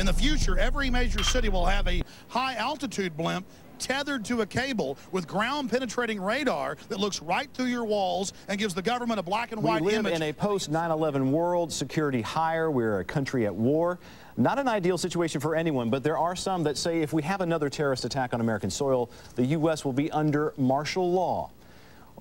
In the future, every major city will have a high-altitude blimp tethered to a cable with ground-penetrating radar that looks right through your walls and gives the government a black and white image. We live in a post-9/11 world, security higher, we're a country at war. Not an ideal situation for anyone, but there are some that say if we have another terrorist attack on American soil, the U.S. will be under martial law.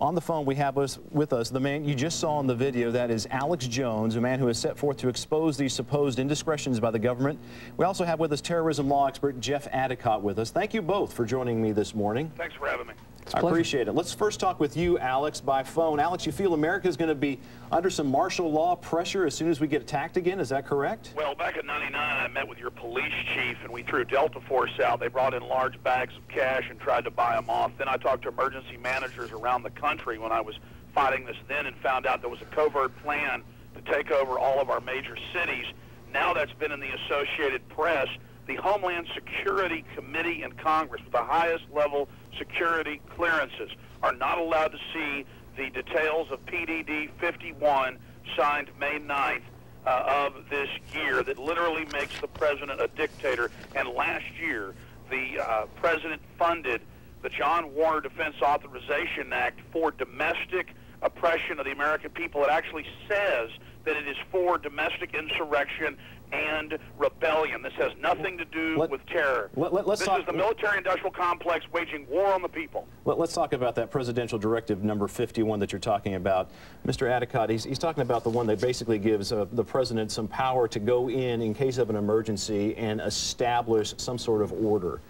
On the phone, we have with us the man you just saw in the video. That is Alex Jones, a man who is set forth to expose these supposed indiscretions by the government. We also have with us terrorism law expert Jeff Adicott with us. Thank you both for joining me this morning. Thanks for having me. I appreciate it. Let's first talk with you, Alex, by phone. Alex, you feel America is going to be under some martial law pressure as soon as we get attacked again? Is that correct? Well, back in '99, I met with your police chief, and we threw Delta Force out. They brought in large bags of cash and tried to buy them off. Then I talked to emergency managers around the country when I was fighting this then and found out there was a covert plan to take over all of our major cities. Now that's been in the Associated Press. The Homeland Security Committee in Congress, with the highest level security clearances, are not allowed to see the details of PDD 51 signed May 9th of this year that literally makes the president a dictator. And last year, the president funded the John Warner Defense Authorization Act for domestic oppression of the American people. It actually says that it is for domestic insurrection and rebellion. This has nothing to do with terror. This is the military-industrial complex waging war on the people. Let's talk about that presidential directive number 51 that you're talking about. Mr. Adicott, he's talking about the one that basically gives the president some power to go in case of an emergency and establish some sort of order.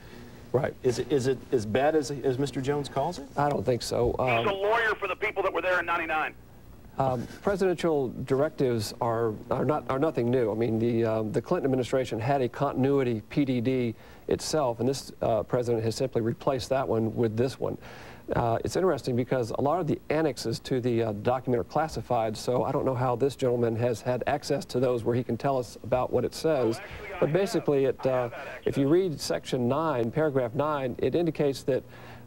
Right. Is it as bad as Mr. Jones calls it? I don't think so. He's a lawyer for the people that were there in '99. Presidential directives are nothing new. I mean, the Clinton administration had a continuity PDD itself, and this president has simply replaced that one with this one. It's interesting because a lot of the annexes to the document are classified, so I don't know how this gentleman has had access to those where he can tell us about what it says. But basically, if you read Section 9, paragraph 9, it indicates that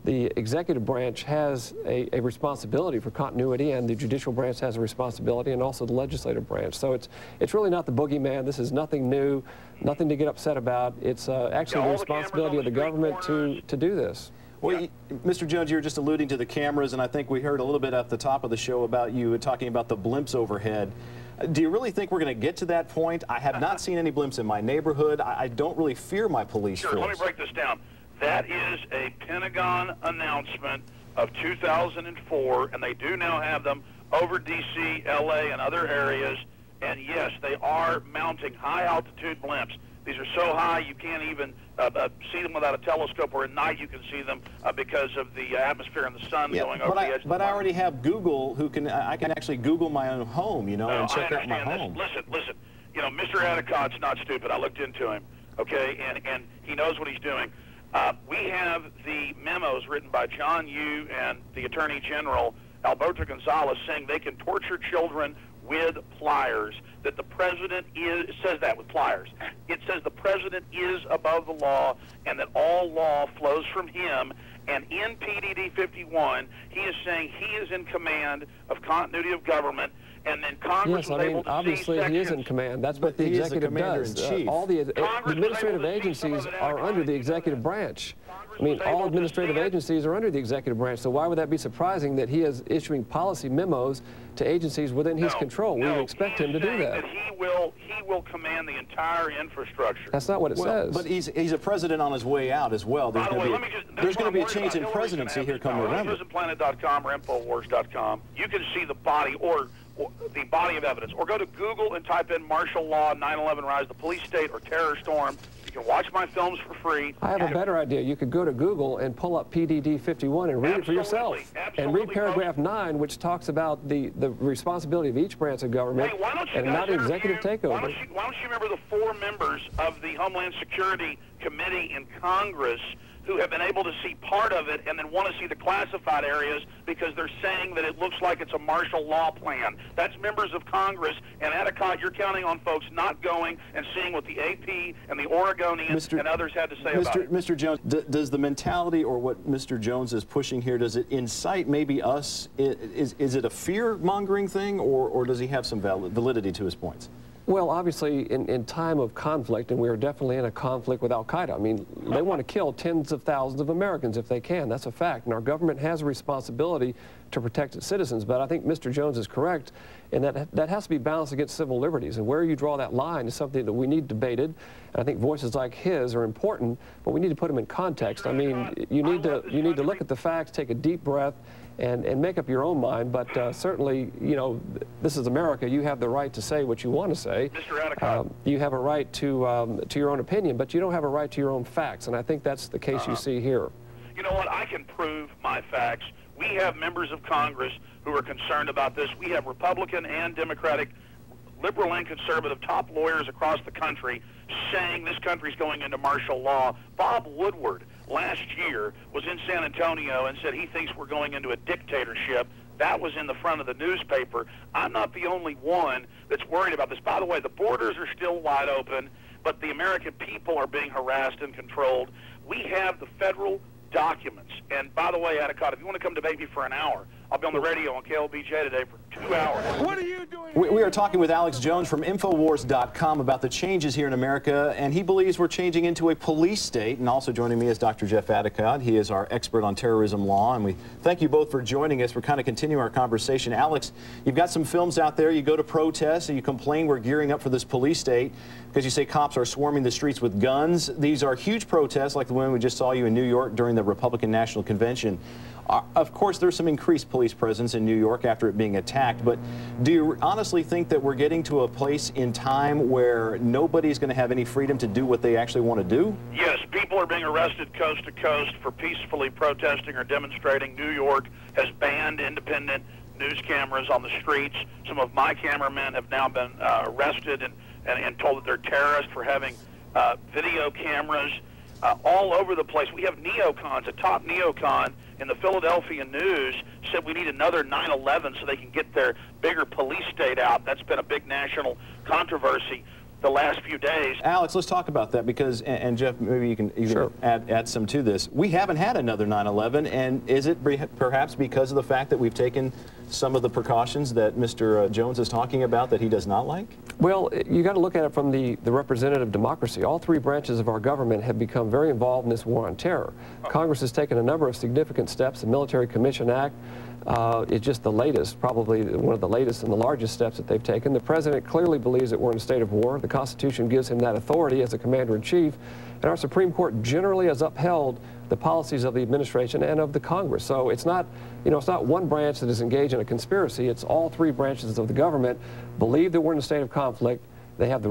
the executive branch has a responsibility for continuity, and the judicial branch has a responsibility, and also the legislative branch. So it's really not the boogeyman. This is nothing new, nothing to get upset about. It's actually the responsibility of the government to do this. Well, Mr. Jones, you were just alluding to the cameras, and I think we heard a little bit at the top of the show about you talking about the blimps overhead. Do you really think we're going to get to that point? I have not seen any blimps in my neighborhood. I don't really fear my police force. Let me break this down. That is a Pentagon announcement of 2004, and they do now have them over D.C., L.A., and other areas. And yes, they are mounting high-altitude blimps. These are so high you can't even see them without a telescope, or at night you can see them because of the atmosphere and the sun going over the edge. But I already have Google, I can actually Google my own home, you know, and check out my home. Listen. You know, Mr. Adicott's not stupid. I looked into him, okay, and he knows what he's doing. We have the memos written by John Yoo and the Attorney General, Alberto Gonzalez, saying they can torture children with pliers, that the president says that with pliers. It says the president is above the law and that all law flows from him. And in PDD 51, he is saying he is in command of continuity of government, and then Congress was able to obviously he is in command. That's what the executive does. All the administrative agencies are under the executive branch. I mean, all administrative agencies are under the executive branch, so why would that be surprising that he is issuing policy memos to agencies within his control? We would expect him to do that. He will command the entire infrastructure. That's not what it says. But he's a president on his way out as well. There's going to be a change in presidency here come November. PrisonPlanet.com or Infowars.com. You can see the body or the body of evidence, or go to Google and type in martial law, 9/11 rise, the police state, or terror storm. You can watch my films for free. I have a better idea. You could go to Google and pull up PDD 51 and read it for yourself. And read paragraph 9, which talks about the responsibility of each branch of government and not executive takeover. Why don't you remember the 4 members of the Homeland Security Committee in Congress who have been able to see part of it and then want to see the classified areas because they're saying that it looks like it's a martial law plan. That's members of Congress, and Adicott, you're counting on folks not going and seeing what the AP and the Oregonians and others had to say about it. Mr. Jones, does the mentality or what Mr. Jones is pushing here, does it incite maybe us? Is it a fear-mongering thing, or does he have some validity to his points? Well, obviously, in time of conflict, and we are definitely in a conflict with al-Qaeda. I mean, they want to kill tens of thousands of Americans if they can. That's a fact. And our government has a responsibility to protect its citizens. But I think Mr. Jones is correct in that has to be balanced against civil liberties. And where you draw that line is something that we need debated. And I think voices like his are important, but we need to put them in context. I mean, you need to look at the facts, take a deep breath, and make up your own mind. But certainly, you know, this is America. You have the right to say what you want to say. You have a right to your own opinion, but you don't have a right to your own facts. And I think that's the case you see here. You know what? I can prove my facts. We have members of Congress who are concerned about this. We have Republican and Democratic, liberal and conservative top lawyers across the country saying this country's going into martial law. Bob Woodward last year was in San Antonio and said he thinks we're going into a dictatorship. That was in the front of the newspaper. I'm not the only one that's worried about this. By the way, the borders are still wide open, but the American people are being harassed and controlled. We have the federal documents. And by the way, Adicott, if you want to come debate me for an hour, I'll be on the radio on KLBJ today for 2 hours. What are you doing? We are talking with Alex Jones from Infowars.com about the changes here in America, and he believes we're changing into a police state. And also joining me is Dr. Jeff Adicott. He is our expert on terrorism law, and we thank you both for joining us. We're kind of continuing our conversation. Alex, you've got some films out there. You go to protests, and you complain we're gearing up for this police state because you say cops are swarming the streets with guns. These are huge protests like the one we just saw you in New York during the Republican National Convention. Of course, there's some increased police presence in New York after it being attacked, but do you honestly think that we're getting to a place in time where nobody's going to have any freedom to do what they actually want to do? Yes, people are being arrested coast to coast for peacefully protesting or demonstrating. New York has banned independent news cameras on the streets. Some of my cameramen have now been arrested and told that they're terrorists for having video cameras all over the place. We have neocons, a top neocon in the Philadelphia News said we need another 9/11 so they can get their bigger police state out. That's been a big national controversy the last few days. Alex, let's talk about that because, and Jeff, maybe you can Sure. add some to this. We haven't had another 9/11, and is it perhaps because of the fact that we've taken some of the precautions that Mr. Jones is talking about that he does not like? Well, you got to look at it from the representative democracy. All three branches of our government have become very involved in this war on terror. Congress has taken a number of significant steps. The Military Commission Act is just the latest, probably one of the latest and the largest steps that they've taken. The president clearly believes that we're in a state of war. The Constitution gives him that authority as a commander-in-chief, and our Supreme Court generally has upheld the policies of the administration and of the Congress. So it's not, you know, it's not one branch that is engaged in a conspiracy. It's all three branches of the government believe that we're in a state of conflict. They have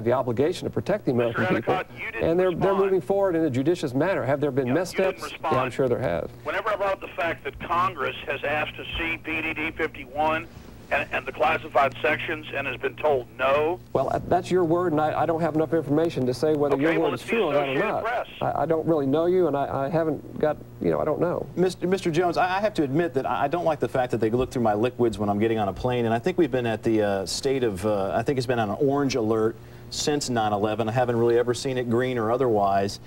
the obligation to protect the American people, and they're moving forward in a judicious manner. Have there been missteps? Yeah, I'm sure there have. Whenever I brought up the fact that Congress has asked to see PDD 51 and the classified sections and has been told no. Well, that's your word, and I don't have enough information to say whether your word is true or not or not. I don't really know you, and I haven't got, you know, I don't know. Mr. Jones, I have to admit that I don't like the fact that they look through my liquids when I'm getting on a plane, and I think we've been at the state of, I think it's been on an orange alert since 9/11. I haven't really ever seen it green or otherwise.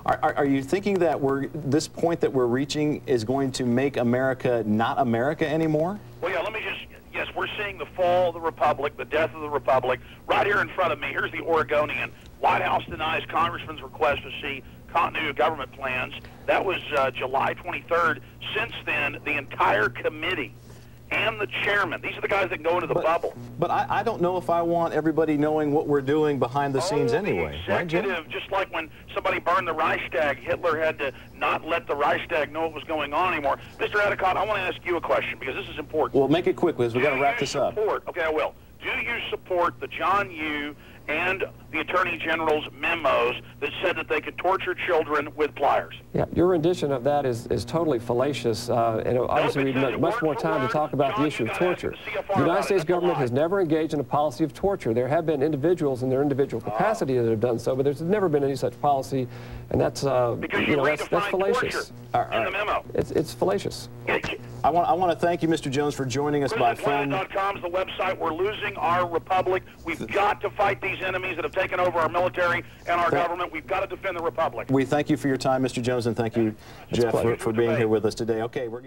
Are you thinking that this point that we're reaching is going to make America not America anymore? Well, yeah, let me just... Yes, we're seeing the fall of the Republic, the death of the Republic. Right here in front of me, here's the Oregonian. White House denies Congressman's request to see continuity of government plans. That was July 23rd. Since then, the entire committee and the chairman, these are the guys that go into the bubble. But I don't know if I want everybody knowing what we're doing behind the scenes anyway. Executive, just like when somebody burned the Reichstag, Hitler had to not let the Reichstag know what was going on anymore. Mr. Adicott, I want to ask you a question because this is important. Well, make it quick because we've got to wrap this up. Okay, I will. Do you support the John Yoo and the Attorney General's memos that said that they could torture children with pliers? Yeah, your rendition of that is totally fallacious, and obviously we need much more time to talk about the issue of torture. The United States government has never engaged in a policy of torture. There have been individuals in their individual capacity that have done so, but there's never been any such policy, and that's you know, that's fallacious. In the memo. It's fallacious. I want to thank you, Mr. Jones, for joining us by phone. PrisonPlanet.com is the website. We're losing our republic. We've got to fight these enemies that have taken over our military and our government. We've got to defend the republic. We thank you for your time, Mr. Jones, and thank you, Jeff, for being here with us today. Okay, we're